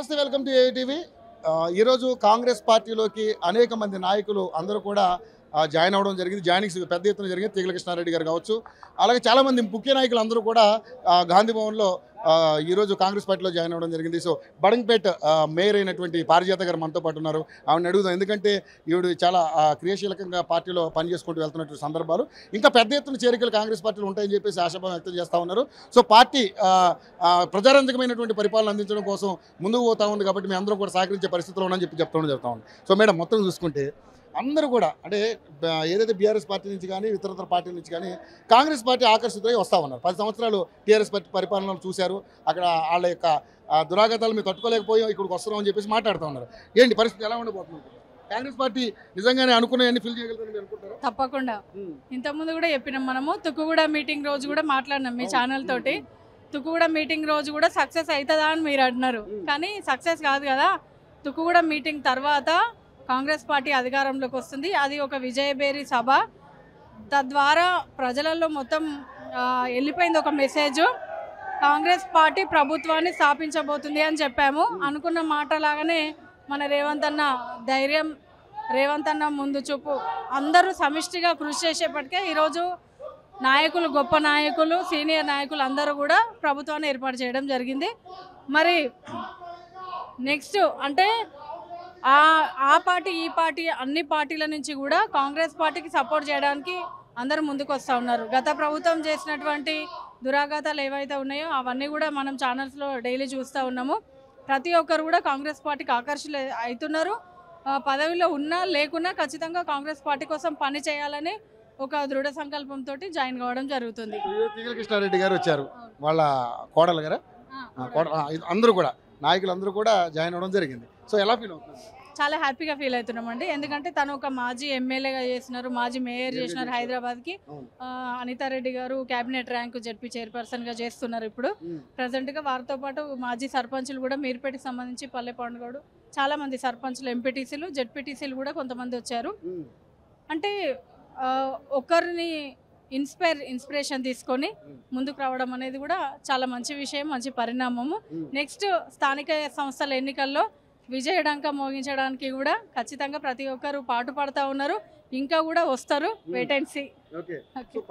నమస్తే, welcome to ATV. ఈరోజు కాంగ్రెస్ పార్టీలోకి అనేక మంది నాయకులు అందరూ కూడా జాయిన్ అవ్వడం జరిగింది. జాయినింగ్స్ పెద్ద ఎత్తున జరిగింది. తీగల కృష్ణారెడ్డి గారు కావచ్చు, అలాగే చాలామంది ముఖ్య నాయకులు అందరూ కూడా గాంధీ భవన్లో ఈరోజు కాంగ్రెస్ పార్టీలో జాయిన్ అవ్వడం జరిగింది. సో బడంగ్పేట్ మేయర్ అయినటువంటి పారిజాత గారు మనతో పాటు ఉన్నారు. ఆవిడని అడుగుదాం, ఎందుకంటే ఈవిడ చాలా క్రియాశీలకంగా పార్టీలో పనిచేసుకుంటూ వెళ్తున్నటువంటి సందర్భాలు, ఇంకా పెద్ద ఎత్తున చేరికలు కాంగ్రెస్ పార్టీలో ఉంటాయని చెప్పేసి ఆశాభావం వ్యక్తం చేస్తూ ఉన్నారు. సో పార్టీ ప్రజారంజకమైనటువంటి పరిపాలన అందించడం కోసం ముందుకు పోతా ఉంది, కాబట్టి మేము అందరం కూడా సహకరించే పరిస్థితిలో ఉన్నామని చెప్తా ఉంది. సో మేడం, మొత్తం చూసుకుంటే అందరూ కూడా అంటే ఏదైతే బీఆర్ఎస్ పార్టీ నుంచి కానీ ఇతరతర పార్టీ నుంచి కానీ కాంగ్రెస్ పార్టీ ఆకర్షితులై వస్తూ ఉన్నారు. 10 సంవత్సరాలు టీఆర్ఎస్ పార్టీ పరిపాలనలు చూశారు. అక్కడ వాళ్ళ యొక్క దురాగతాలు మీరు తట్టుకోలేకపోయాం, ఇక్కడికి వస్తున్నామని చెప్పేసి మాట్లాడుతూ ఉన్నారు. ఏంటి పరిస్థితి ఎలా ఉండబోతుంది? కాంగ్రెస్ పార్టీ నిజంగానే అనుకున్నాయని ఫిల్ చేయగలుగుతారని అనుకుంటారు? తప్పకుండా. ఇంతకుముందు కూడా చెప్పినాం, మనము తుక్కుగూడ మీటింగ్ రోజు కూడా మాట్లాడినాం మీ ఛానల్ తోటి. తుక్కుగూడ మీటింగ్ రోజు కూడా సక్సెస్ అవుతుందా అని మీరు అంటున్నారు, కానీ సక్సెస్ కాదు కదా. తుక్కుగూడ మీటింగ్ తర్వాత కాంగ్రెస్ పార్టీ అధికారంలోకి వస్తుంది. అది ఒక విజయబేరి సభ. తద్వారా ప్రజలలో మొత్తం వెళ్ళిపోయింది ఒక మెసేజ్, కాంగ్రెస్ పార్టీ ప్రభుత్వాన్ని స్థాపించబోతుంది అని చెప్పాము. అనుకున్న మాటలాగానే మన రేవంత్ అన్న ధైర్యం, రేవంత్ అన్న ముందు చూపు, అందరూ సమిష్టిగా కృషి చేసేప్పటికే ఈరోజు నాయకులు, గొప్ప నాయకులు, సీనియర్ నాయకులు అందరూ కూడా ప్రభుత్వాన్ని ఏర్పాటు చేయడం జరిగింది. మరి నెక్స్ట్ అంటే ఆ పార్టీ ఈ పార్టీ అన్ని పార్టీల నుంచి కూడా కాంగ్రెస్ పార్టీకి సపోర్ట్ చేయడానికి అందరూ ముందుకు వస్తూ ఉన్నారు. గత ప్రభుత్వం చేసినటువంటి దురాఘాతాలు ఏవైతే ఉన్నాయో అవన్నీ కూడా మనం ఛానల్స్లో డైలీ చూస్తూ ఉన్నాము. ప్రతి ఒక్కరు కూడా కాంగ్రెస్ పార్టీకి ఆకర్షితులు అవుతున్నారు. పదవిలో ఉన్నా లేకున్నా ఖచ్చితంగా కాంగ్రెస్ పార్టీ కోసం పని చేయాలని ఒక దృఢ సంకల్పంతో జాయిన్ కావడం జరుగుతుంది. తీగల కృష్ణారెడ్డి గారు వచ్చారు, వాళ్ళ కోడలు గారు, అందరూ కూడా నాయకులు అందరూ కూడా జాయిన్ అవ్వడం జరిగింది. సో ఎలా ఫీల్ అవుతుంది? చాలా హ్యాపీగా ఫీల్ అవుతున్నామండి. ఎందుకంటే తను ఒక మాజీ ఎమ్మెల్యేగా చేసినారు, మాజీ మేయర్ చేసినారు హైదరాబాద్కి. అనితారెడ్డి గారు క్యాబినెట్ ర్యాంకు జడ్పీ చైర్పర్సన్గా చేస్తున్నారు ఇప్పుడు ప్రజెంట్గా. వారితో పాటు మాజీ సర్పంచులు కూడా మీర్పేటకి సంబంధించి పల్లె పండుగడు చాలా మంది సర్పంచులు, ఎంపీటీసీలు, జడ్పీటీసీలు కూడా కొంతమంది వచ్చారు. అంటే ఒకరిని ఇన్స్పిరేషన్ తీసుకొని ముందుకు రావడం అనేది కూడా చాలా మంచి విషయం, మంచి పరిణామము. నెక్స్ట్ స్థానిక సంస్థల ఎన్నికల్లో విజయడంక మోగించడానికి కూడా ఖచ్చితంగా ప్రతి ఒక్కరు పాటు పడుతూ ఉన్నారు, ఇంకా కూడా వస్తారు. Wait and see.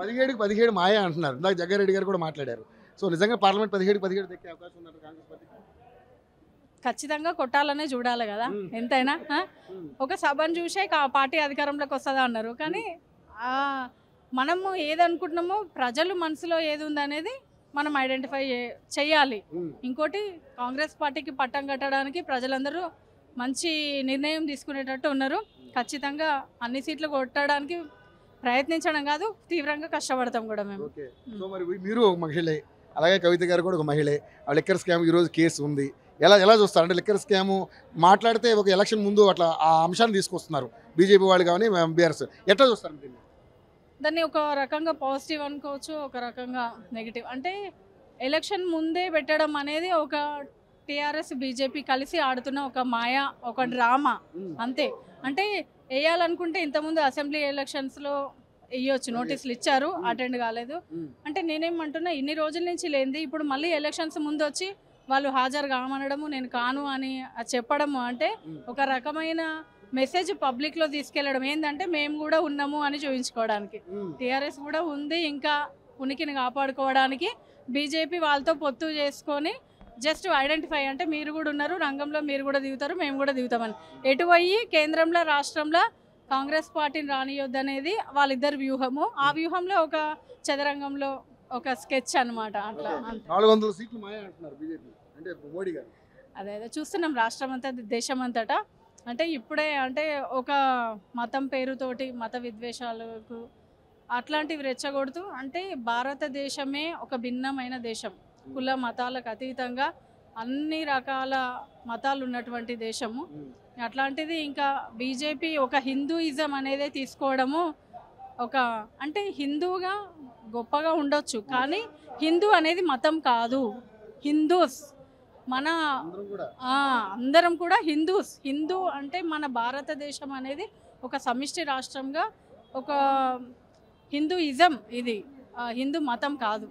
17 మాయ అంటున్నారు, ఇందాక జగ్గారెడ్డి గారు కూడా మాట్లాడారు. సో నిజంగా పార్లమెంట్ 17 దక్కే అవకాశం ఉన్నారు కాంగ్రెస్ పార్టీ? ఖచ్చితంగా కొట్టాలనే చూడాలి కదా ఎంతైనా. ఒక సభను చూసే పార్టీ అధికారంలోకి వస్తుందా అన్నారు, కానీ మనము ఏదనుకుంటున్నామో ప్రజలు మనసులో ఏది ఉందనేది మనం ఐడెంటిఫై చేయాలి. ఇంకోటి, కాంగ్రెస్ పార్టీకి పట్టం కట్టడానికి ప్రజలందరూ మంచి నిర్ణయం తీసుకునేటట్టు ఉన్నారు. ఖచ్చితంగా అన్ని సీట్లు కొట్టడానికి ప్రయత్నించడం కాదు, తీవ్రంగా కష్టపడతాం కూడా మేము. మీరు ఒక మహిళే, అలాగే కవిత గారు కూడా ఒక మహిళే. ఆ లిక్కర్ స్కామ్ ఈరోజు కేసు ఉంది, ఎలా చూస్తారు? అంటే లిక్కర్ స్కాము మాట్లాడితే ఒక ఎలక్షన్ ముందు అట్లా ఆ అంశాన్ని తీసుకొస్తున్నారు బీజేపీ వాళ్ళు కానీ బీఆర్ఎస్, ఎట్లా చూస్తారు దాన్ని? ఒక రకంగా పాజిటివ్ అనుకోవచ్చు, ఒక రకంగా నెగిటివ్. అంటే ఎలక్షన్ ముందే పెట్టడం అనేది ఒక టీఆర్ఎస్ బీజేపీ కలిసి ఆడుతున్న ఒక మాయా, ఒక డ్రామా అంతే. అంటే వేయాలనుకుంటే ఇంతకుముందు అసెంబ్లీ ఎలక్షన్స్లో వేయొచ్చు, నోటీసులు ఇచ్చారు, అటెండ్ కాలేదు. అంటే నేనేమంటున్నా, ఇన్ని రోజుల నుంచి లేనిది ఇప్పుడు మళ్ళీ ఎలక్షన్స్ ముందు వచ్చి వాళ్ళు హాజరు కామనడము, నేను కాను అని చెప్పడము అంటే ఒక రకమైన మెసేజ్ పబ్లిక్లో తీసుకెళ్లడం. ఏంటంటే మేము కూడా ఉన్నాము అని చూపించుకోవడానికి, టీఆర్ఎస్ కూడా ఉంది ఇంకా ఉనికిని కాపాడుకోవడానికి. బీజేపీ వాళ్ళతో పొత్తు చేసుకొని జస్ట్ ఐడెంటిఫై, అంటే మీరు కూడా ఉన్నారు రంగంలో, మీరు కూడా దిగుతారు, మేము కూడా దిగుతామని. ఎటు పోయి కేంద్రంలో రాష్ట్రంలో కాంగ్రెస్ పార్టీని రానియొద్దు అనేది వాళ్ళిద్దరు వ్యూహము. ఆ వ్యూహంలో ఒక చదరంగంలో ఒక స్కెచ్ అనమాట. అట్లా 400 సీట్లు మాయ అంటున్నారు బీజేపీ, అంటే మోడీ గారు. అదే చూస్తున్నాం రాష్ట్రం అంతా, దేశం అంతటా. అంటే ఇప్పుడే అంటే ఒక మతం పేరుతోటి మత విద్వేషాలకు అట్లాంటివి రెచ్చగొడుతూ, అంటే భారతదేశమే ఒక భిన్నమైన దేశం, కుల మతాలకు అతీతంగా అన్ని రకాల మతాలు ఉన్నటువంటి దేశము. అట్లాంటిది ఇంకా బీజేపీ ఒక హిందూయిజం అనేది తీసుకోవడము, ఒక అంటే హిందూగా గొప్పగా ఉండొచ్చు, కానీ హిందూ అనేది మతం కాదు. హిందూస్ మన అందరం కూడా హిందూస్. హిందూ అంటే మన భారతదేశం అనేది ఒక సమిష్టి రాష్ట్రంగా ఒక హిందూయిజం, ఇది హిందూ మతం కాదు.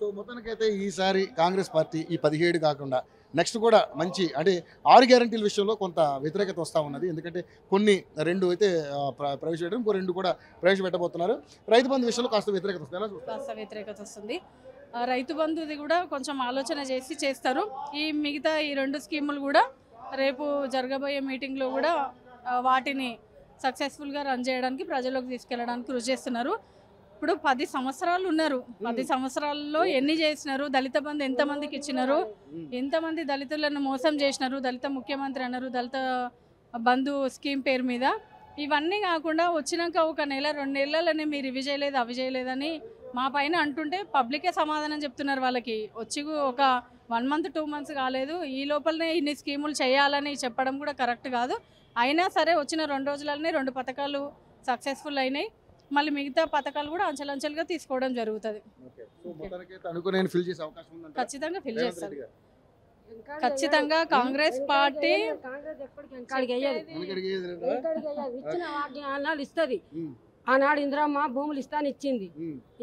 సో మొత్తానికైతే ఈసారి కాంగ్రెస్ పార్టీ ఈ 17 కాకుండా నెక్స్ట్ కూడా మంచి అంటే 6 గ్యారంటీల విషయంలో కొంత వ్యతిరేకత వస్తూ ఉన్నది. ఎందుకంటే కొన్ని 2 అయితే ప్రవేశపెట్టడం, ఇంకో 2 కూడా ప్రవేశపెట్టబోతున్నారు. రైతు బంధు విషయంలో కాస్త వ్యతిరేకత వస్తుంది. ఎలా చూస్తారు? కాస్త వ్యతిరేకత వస్తుంది. రైతు బంధుది కూడా కొంచెం ఆలోచన చేసి చేస్తారు. ఈ మిగతా ఈ 2 స్కీములు కూడా రేపు జరగబోయే మీటింగ్లో కూడా వాటిని సక్సెస్ఫుల్గా రన్ చేయడానికి ప్రజల్లోకి తీసుకెళ్ళడానికి కృషి చేస్తున్నారు. ఇప్పుడు 10 సంవత్సరాలు ఉన్నారు. 10 సంవత్సరాల్లో ఎన్ని చేసినారు? దళిత బంధు ఎంతమందికి ఇచ్చినారు? ఎంతమంది దళితులను మోసం చేసినారు? దళిత ముఖ్యమంత్రి అన్నారు దళిత బంధు స్కీమ్ పేరు మీద. ఇవన్నీ కాకుండా వచ్చినాక ఒక నెల 2 నెలలని మీరు ఇవి చేయలేదు అవి చేయలేదని మా పైన అంటుంటే పబ్లికే సమాధానం చెప్తున్నారు. వాళ్ళకి వచ్చి ఒక 1 మంత్ 2 మంత్స్ కాలేదు, ఈ లోపలనే ఇన్ని స్కీములు చేయాలని చెప్పడం కూడా కరెక్ట్ కాదు. అయినా సరే వచ్చిన 2 రోజులనే 2 పథకాలు సక్సెస్ఫుల్ అయినాయి. మళ్ళీ మిగతా పథకాలు కూడా అంచెలంచెలుగా తీసుకోవడం జరుగుతుంది. ఖచ్చితంగా ఫిల్ చేస్తారు. ఖచ్చితంగా కాంగ్రెస్ పార్టీ ఇస్తుంది. ఆనాడు ఇందిరమ్మ భూములు ఇస్తాను ఇచ్చింది,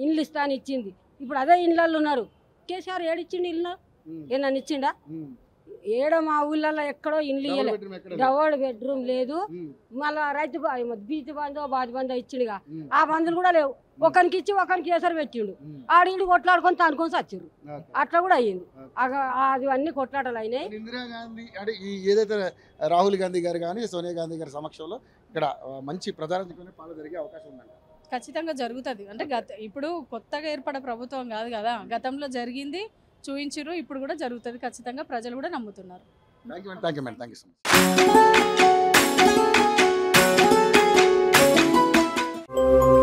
ఇండ్లు ఇస్తాను ఇచ్చింది. ఇప్పుడు అదే ఇండ్లలో ఉన్నారు. కేసీఆర్ ఏడిచ్చిండు ఇల్లు? ఏమన్నా ఇచ్చిండా? ఏడో మా ఊళ్ళల్లో ఎక్కడో ఇండ్లు ఇయ్యలేదు, డబుల్ బెడ్రూమ్ లేదు. మళ్ళా రైతు బీతి బంధో బాధ బంధో ఇచ్చిండుగా, ఆ బంధులు కూడా లేవు. ఒకరికి ఇచ్చి ఒకరికి కేసరి పెట్టిండు. ఆడిని కొట్లాడుకొని తానుకొని చచ్చిర్రు. అట్లా కూడా అయ్యింది. అది అన్ని కొట్లాటలు అయినాయి. ఇందిరాగాంధీ అంటే ఏదైతే రాహుల్ గాంధీ గారు కానీ సోనియా గాంధీ గారి సమక్షంలో ఇక్కడ మంచి ప్రజారాజ్యం పాలన జరిగే అవకాశం ఉందండి. ఖచ్చితంగా జరుగుతుంది. అంటే ఇప్పుడు కొత్తగా ఏర్పడే ప్రభుత్వం కాదు కదా, గతంలో జరిగింది చూయించారు, ఇప్పుడు కూడా జరుగుతుంది. ఖచ్చితంగా ప్రజలు కూడా నమ్ముతున్నారు. Thank you madam. Thank you so much.